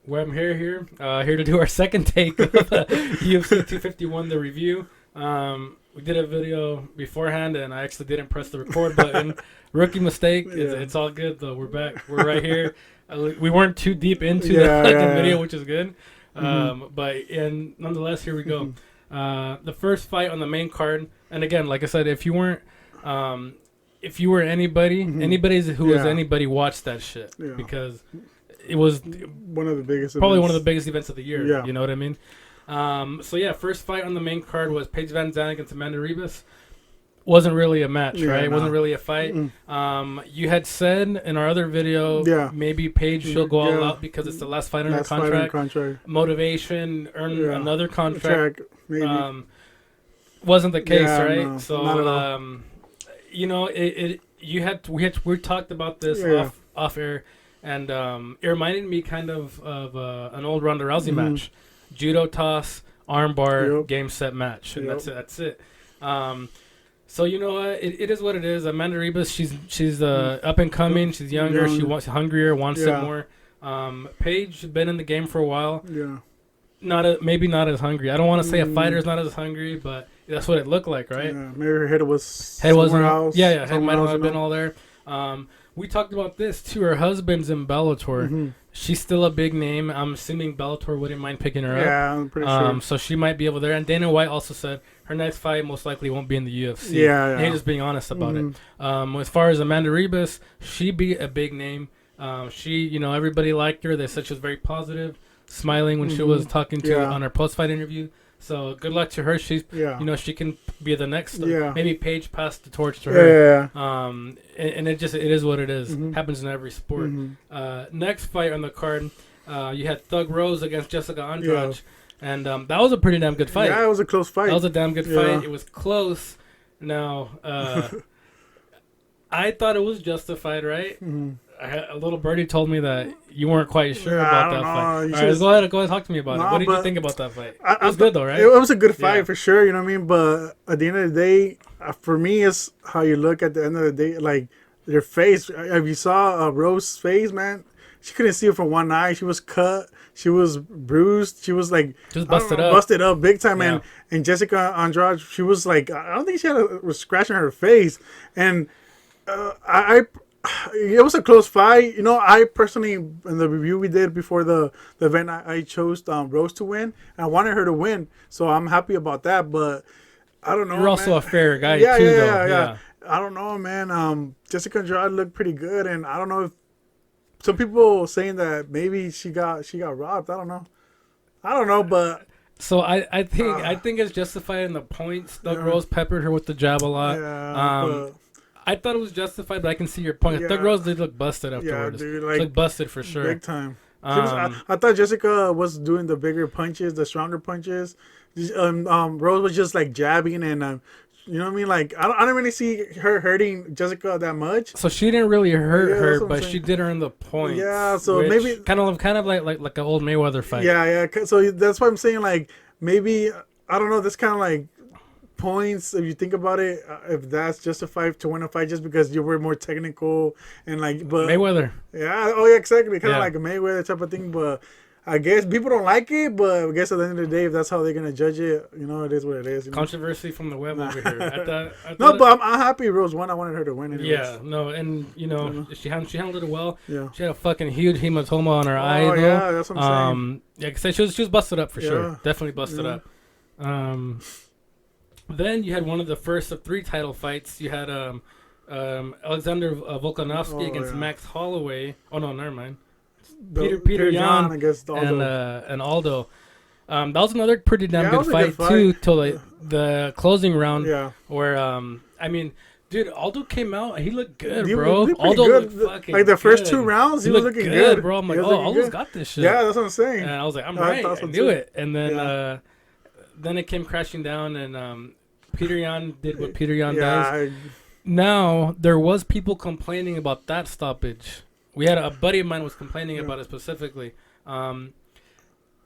Well, I'm here to do our second take of UFC 251, the review. We did a video beforehand, and I actually didn't press the record button. Rookie mistake. It's all good, though. We're back. We're right here. We weren't too deep into the video, which is good. But nonetheless, here we go. The first fight on the main card, and again, like I said, if you were anybody, who was anybody, watched that shit because it was one of the biggest, one of the biggest events of the year. Yeah. You know what I mean? First fight on the main card was Paige Van Zandt against Amanda Ribas. Wasn't really a match, right? It wasn't really a fight. You had said in our other video, maybe Paige she'll go all out because it's the last fight on her contract. Motivation, earn another contract. Maybe. Wasn't the case, right? No, so, we talked about this off air, and it reminded me kind of an old Ronda Rousey match, judo toss, armbar, game set match, and that's it. So you know what? It is what it is. Amanda Ribas, she's up and coming. She's younger. She wants wants it more. Paige has been in the game for a while. Yeah. Maybe not as hungry. I don't want to say a fighter's not as hungry, but that's what it looked like, right? Yeah. Maybe her head was somewhere else. Yeah. Head might not have been all there. We talked about this too. Her husband's in Bellator. She's still a big name. I'm assuming Bellator wouldn't mind picking her up. Yeah, I'm pretty sure. So she might be able there. And Dana White also said her next fight most likely won't be in the UFC. Yeah. He's just being honest about it. As far as Amanda Ribas, she beat a big name. Everybody liked her. They said she was very positive, smiling when she was talking to on her post-fight interview. So good luck to her. She's, she can be the next. Maybe Paige passed the torch to her. And it is what it is. Happens in every sport. Next fight on the card, you had Thug Rose against Jessica Andrade, and that was a pretty damn good fight. Yeah, it was a close fight. That was a damn good fight. It was close. Now, I thought it was justified, right? A little birdie told me that you weren't quite sure about that fight. All right, go ahead, talk to me about it. What did you think about that fight? It was good though, right? It was a good fight for sure. You know what I mean? But at the end of the day, for me, it's how you look at the end of the day. Like your face. If you saw Rose's face, man, she couldn't see it from one eye. She was cut. She was bruised. She was like just busted up big time. And Jessica Andrade, she was like, I don't think she was scratching her face. And it was a close fight. You know, I personally, in the review we did before the event, I chose Rose to win. And I wanted her to win. So I'm happy about that. But I don't know. You're also a fair guy, too, though. Yeah. I don't know, man. Jessica Andrade looked pretty good. And I don't know if some people saying that maybe she got robbed. I don't know, but... So I think it's justified in the points. Thug Rose peppered her with the jab a lot. Yeah, I thought it was justified, but I can see your point. Thug Rose did look busted afterwards. Yeah, dude, looked busted for sure. Big time. I thought Jessica was doing the bigger punches, the stronger punches. Rose was just like jabbing and, you know what I mean? Like, I don't really see her hurting Jessica that much. So she didn't really hurt her, but she did earn the points. Yeah, so maybe kind of like an old Mayweather fight. Yeah. So that's why I'm saying, like, maybe, I don't know, that's kind of like points, if you think about it, if that's justified to win a fight just because you were more technical and like, but Mayweather. Yeah, exactly. Kind of like a Mayweather type of thing, but I guess people don't like it, but I guess at the end of the day, if that's how they're gonna judge it, it is what it is. Controversy from the web over here. No, but I'm happy Rose won. I wanted her to win. Anyways. Yeah, no, and she handled it well. Yeah, she had a fucking huge hematoma on her eye. Yeah, that's what I'm saying. Yeah, cause she was busted up for sure. Definitely busted up. Then you had one of the first of 3 title fights. You had Alexander Volkanovski against Max Holloway. Oh no, never mind. Peter Yan against Aldo. and Aldo. That was another pretty damn good fight too, till the closing round. Yeah. Where dude, Aldo came out. He looked good, bro. Aldo looked fucking like the first 2 rounds. He was looking good, bro. I'm like, Aldo's got this shit. Yeah, that's what I'm saying. And I was like, I'm right. I knew it. And then it came crashing down, and Peter Yan did what Peter Yan does. Now there was people complaining about that stoppage. We had a buddy of mine was complaining about it specifically.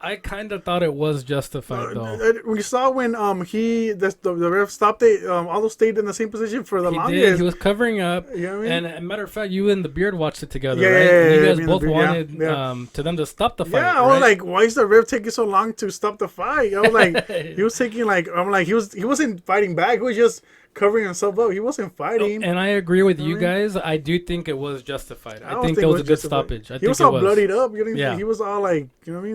I kind of thought it was justified though. We saw when the ref stopped it. Aldo stayed in the same position for the longest. Did. He was covering up. You know what I mean? And a matter of fact, you and the Beard watched it together, Yeah, right? yeah, And you yeah, guys me and both the Beard, wanted yeah. to them to stop the fight. Yeah, I was like, why is the ref taking so long to stop the fight? I was like, he was taking he wasn't fighting back. He was just covering himself up. He wasn't fighting. And I agree with you guys. I do think it was justified. I think it was a good stoppage. He was all bloodied up. You know, he was all like, you know what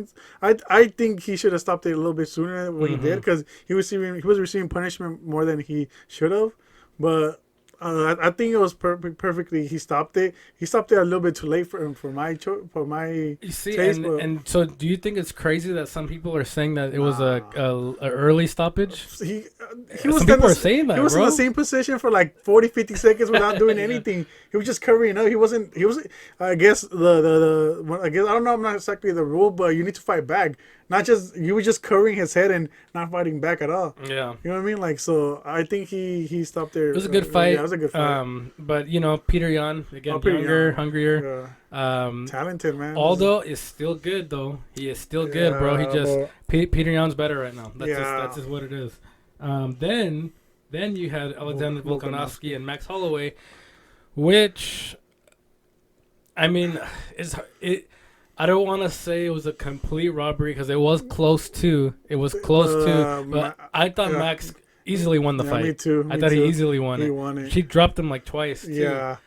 I mean? I think he should have stopped it a little bit sooner than what he did because he was receiving punishment more than he should have. But I think it was perfectly. He stopped it. He stopped it a little bit too late for my You see, taste, and so do you think it's crazy that some people are saying that it was a early stoppage? He Some was people are saying that, he was bro. in the same position for like 40, 50 seconds without doing anything. He was just covering up. He was. I guess I guess I don't know. I'm not exactly the rule, but you need to fight back. Not just you were just covering his head and not fighting back at all. Yeah, you know what I mean. Like so, I think he stopped there. It was a good fight. Yeah, it was a good fight. But you know, Peter Yan again, hungrier. Talented man. Aldo is still good though. He is still good, bro. He just Peter Yan's better right now. That's just what it is. Then you had Alexander Volkanovski and Max Holloway, which, I mean, I don't want to say it was a complete robbery because it was close to. But I thought Max easily won the fight. Me too. I thought he easily won it. Won it. She dropped him like twice. Too. Yeah.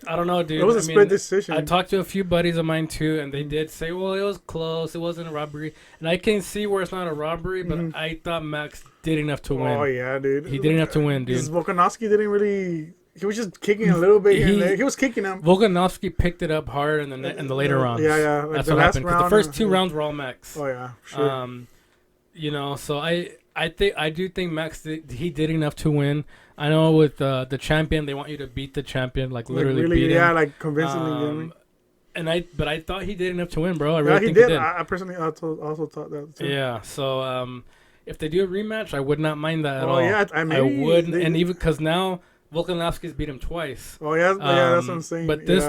I don't know, dude. It was a split decision. I talked to a few buddies of mine too, and they did say, "Well, it was close. It wasn't a robbery." And I can see where it's not a robbery, but I thought Max did enough to win. Oh yeah, dude. He did enough to win, dude. Volkanovski didn't really. He was just kicking a little bit here and there. He was kicking him. Volkanovski picked it up hard in the later rounds. Yeah. That's what happened. Because the first two rounds were all Max. Oh yeah, sure. You know, so I do think Max he did enough to win. I know with the champion, they want you to beat the champion, like literally beat him. Yeah, like convincingly. But I thought he did enough to win, bro. I really think he did. I personally also thought that too. Yeah. So if they do a rematch, I would not mind that at all. Oh yeah, I would, and even because now Volkanovski's beat him twice. Oh yeah, that's what I'm saying. But this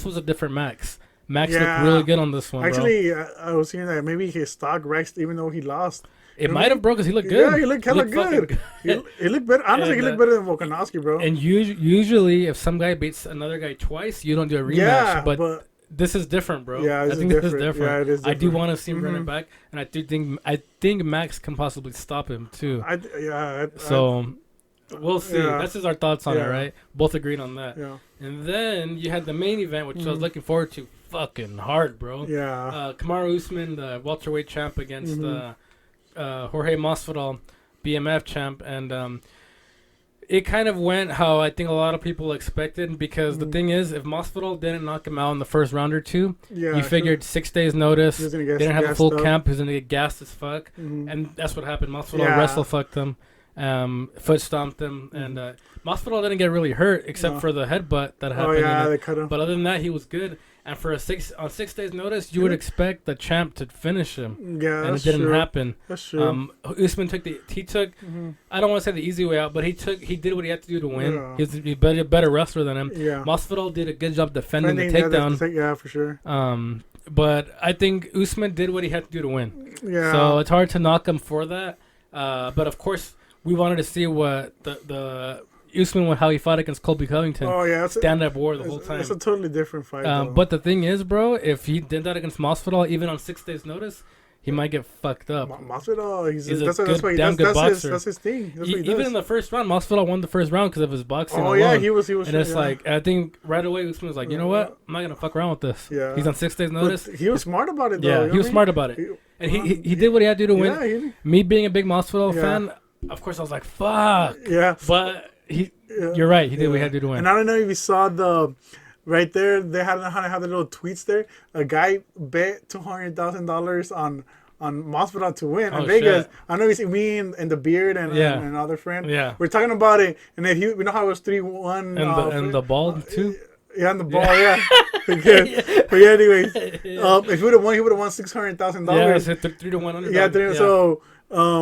was a different Max. Max looked really good on this one. Actually, bro. I was hearing that maybe his stock rexed even though he lost. It might have, bro, because he looked good. Yeah, he looked hella good. He looked better. Honestly, he looked better than Volkanovski, bro. And usually, if some guy beats another guy twice, you don't do a rematch. Yeah, but this is different, bro. Yeah, I think this is different. Yeah, it is different. I do want to see him running back, and I think Max can possibly stop him too. We'll see. Yeah. That's just our thoughts on it, right? Both agreed on that. Yeah. And then you had the main event, which I was looking forward to fucking hard, bro. Yeah. Kamaru Usman, the welterweight champ, against Jorge Masvidal, BMF champ, and it kind of went how I think a lot of people expected, because the thing is, if Masvidal didn't knock him out in the first round or two, you figured 6 days notice, didn't have a full camp, he was going to get gassed as fuck, and that's what happened. Masvidal wrestle fucked him. Foot stomped him, and Masvidal didn't get really hurt except for the headbutt that happened. Oh yeah, they cut him. But other than that, he was good. And for on 6 days' notice, you would expect the champ to finish him. Yeah, and it didn't happen. That's true. Usman took I don't want to say the easy way out, but he did what he had to do to win. Yeah. He's a better wrestler than him. Yeah. Masvidal did a good job defending the takedown. Yeah, for sure. But I think Usman did what he had to do to win. Yeah. So it's hard to knock him for that. But of course, we wanted to see what the Usman, how he fought against Colby Covington. Oh yeah, stand-up war the whole time. It's a totally different fight. But the thing is, bro, if he did that against Masvidal, even on 6 days' notice, he might get fucked up. Masvidal, he's a damn good boxer. That's his thing. That's what he even does. in the first round, Masvidal won the first round because of his boxing. Oh alone. Yeah, he was. And it's like, I think right away Usman was like, you know what? I'm not gonna fuck around with this. Yeah. He's on 6 days' notice. But he was smart about it, though. Yeah, he was smart about it. And he did what he had to do to win. Me being a big Masvidal fan, of course I was like, fuck. Yeah. But you're right. He did what he had to do to win. And I don't know if you saw right there. They had the little tweets there. A guy bet $200,000 on Masvidal to win in Vegas. Shit. I know you see me and the Beard and another friend. Yeah. We're talking about it, and if we know how it was 3-1. And the ball too. Yeah, on the ball. Yeah. But yeah, anyways, if he would have won, he would have won $600,000. Yeah, it's a 3-1 underdog. Yeah. So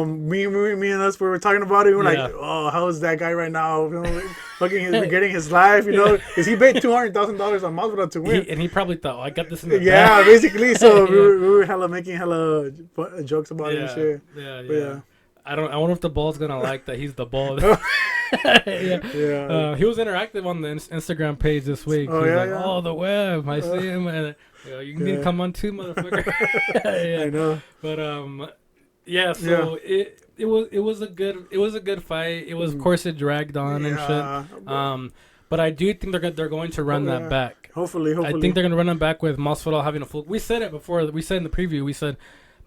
me and us were talking about it. We were like, oh, how is that guy right now? You know, fucking getting his life. You know, because he paid $200,000 on Masvidal to win. And he probably thought, I got this in the bag. Basically. So we were making hella jokes about it and shit. Yeah. I wonder if the ball's gonna like that he's the ball. He was interactive on the Instagram page this week. Oh, He's oh, the web. I see him, and you need to come on too, motherfucker. I know. But so it was a good fight. It was, of course, it dragged on and shit. But I do think they're going to run that back. Hopefully. I think they're going to run them back with Masvidal having a full. We said it before. We said in the preview. We said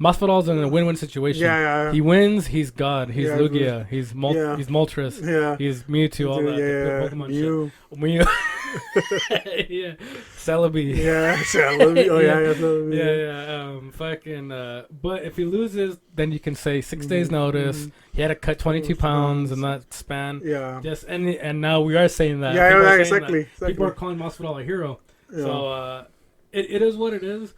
Masvidal's in a win-win situation. Yeah. He wins, he's God. He's Lugia. He's he's Moltres. Yeah. He's Mewtwo. All that. Yeah. Pokemon Mew. Yeah. Celebi. Yeah. Celebi. Oh yeah. Celebi. Yeah. Fucking. But if he loses, then you can say 6 days notice. He had to cut 22 pounds in that span. Yeah. Just and now we are saying that. Yeah. Exactly. People are calling Masvidal a hero. Yeah. So it is what it is.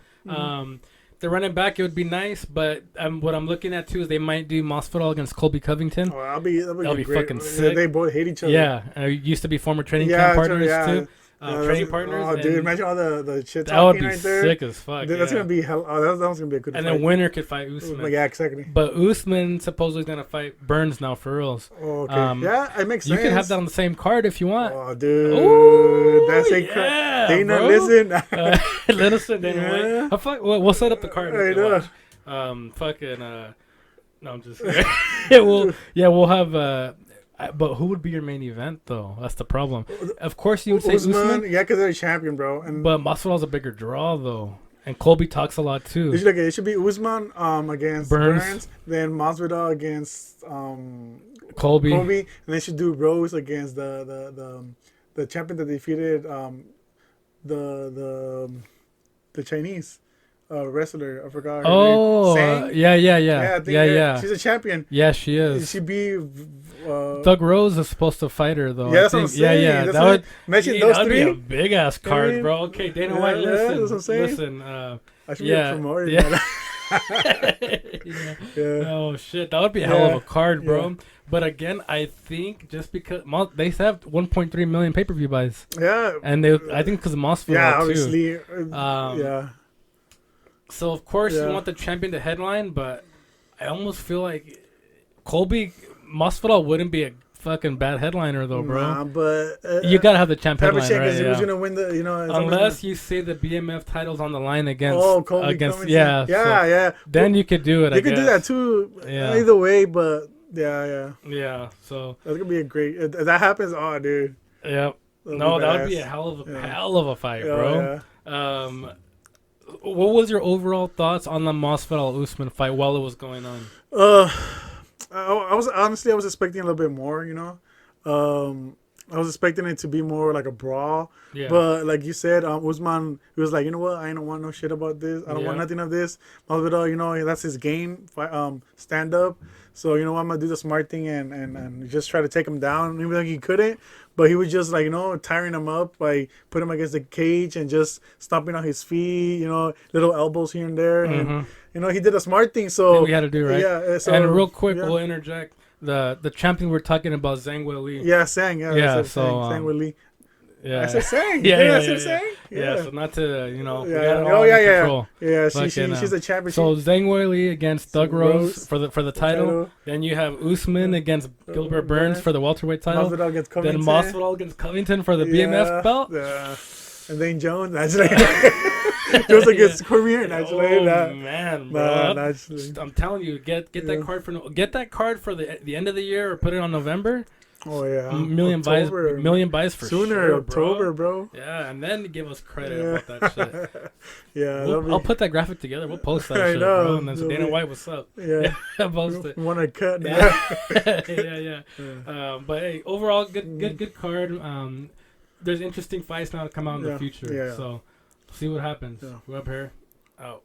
The running back, it would be nice, but what I'm looking at too is they might do Masvidal against Colby Covington. Oh, that'll be great. Fucking sick. They both hate each other. Yeah, used to be former training camp partners too. Training partners. Oh, dude, imagine all the shit that would be right there. Sick as fuck. Dude, that's gonna be hell. Oh, that's gonna be a good. And fight. then winner could fight Usman. Yeah, exactly. But Usman supposedly is gonna fight Burns now for reals. Oh, okay. Yeah, it makes sense. You can have that on the same card if you want. Oh, dude, ooh, that's a Dana, listen. Listen, Dana. Yeah. We'll set up the card. I know. No, I'm just kidding. We'll have. But who would be your main event though? That's the problem. Of course, you would say Usman. Yeah, because they're a champion, bro. But Masvidal's a bigger draw though, and Colby talks a lot too. It should be Usman against Burns, then Masvidal against Colby, and they should do Rose against the champion that defeated the Chinese. Wrestler, I forgot her name. Yeah. She's a champion. Yeah, she is. She be Doug Rose is supposed to fight her though. Yeah, that's what I'm saying. Yeah. That would mention those three. Be a big ass card, bro. Okay, Dana White, listen. That's what I'm saying. Listen. I should be promoted. Yeah. Oh shit, that would be a hell of a card, bro. Yeah. But again, I think just because they have 1.3 million pay-per-view buys. Yeah. And I think because of Masvidal too. Obviously. So, of course, you want the champion to headline, but I almost feel like Masvidal wouldn't be a fucking bad headliner, though, bro. Nah, but... you got to have the champion headline, right? Who's going to win the, Unless you say the BMF title's on the line against... Colby against, yeah. Then you could do it, You could do that, too. Yeah. Either way, but... Yeah. Yeah, so... That's going to be a great... If that happens, dude. Yep. No, that would be a hell of a fight, bro. Yeah. What was your overall thoughts on the Masvidal Usman fight while it was going on? I was expecting a little bit more, I was expecting it to be more like a brawl. Yeah. But like you said, Usman, he was like, you know what? I don't want no shit about this. I don't want nothing of this. Masvidal, that's his game, stand up. So, I'm going to do the smart thing and just try to take him down. Even though he couldn't. But he was just like, tiring him up by putting him against the cage and just stomping on his feet, little elbows here and there. And, he did a smart thing. So we had to do, right? Yeah. So, and real quick, we'll interject. The champion we're talking about, Zhang Weili. Yeah, Zhang. Yeah, so Zhang Weili. Yeah. I said Zhang. Yeah, so not to, Yeah, she's a champion. So Zhang Weili against Doug Rose for the title. Then you have Usman against Gilbert Burns for the welterweight title. Masvidal against Covington. Then Masvidal against Covington for the BMF belt. Yeah. And then Jones, actually. Jones against Cormier, actually. Man, bro. I'm telling you, get that card for the end of the year or put it on November. Oh yeah, million buys for sooner. October, bro. Yeah, and then give us credit about that shit. Yeah, I'll put that graphic together. We'll post that shit, bro. And then so Dana White, what's up? Yeah, post it. Want to cut? Yeah. But hey, overall, good card. There's interesting fights now to come out in the future. Yeah. So see what happens. We're up here. Out.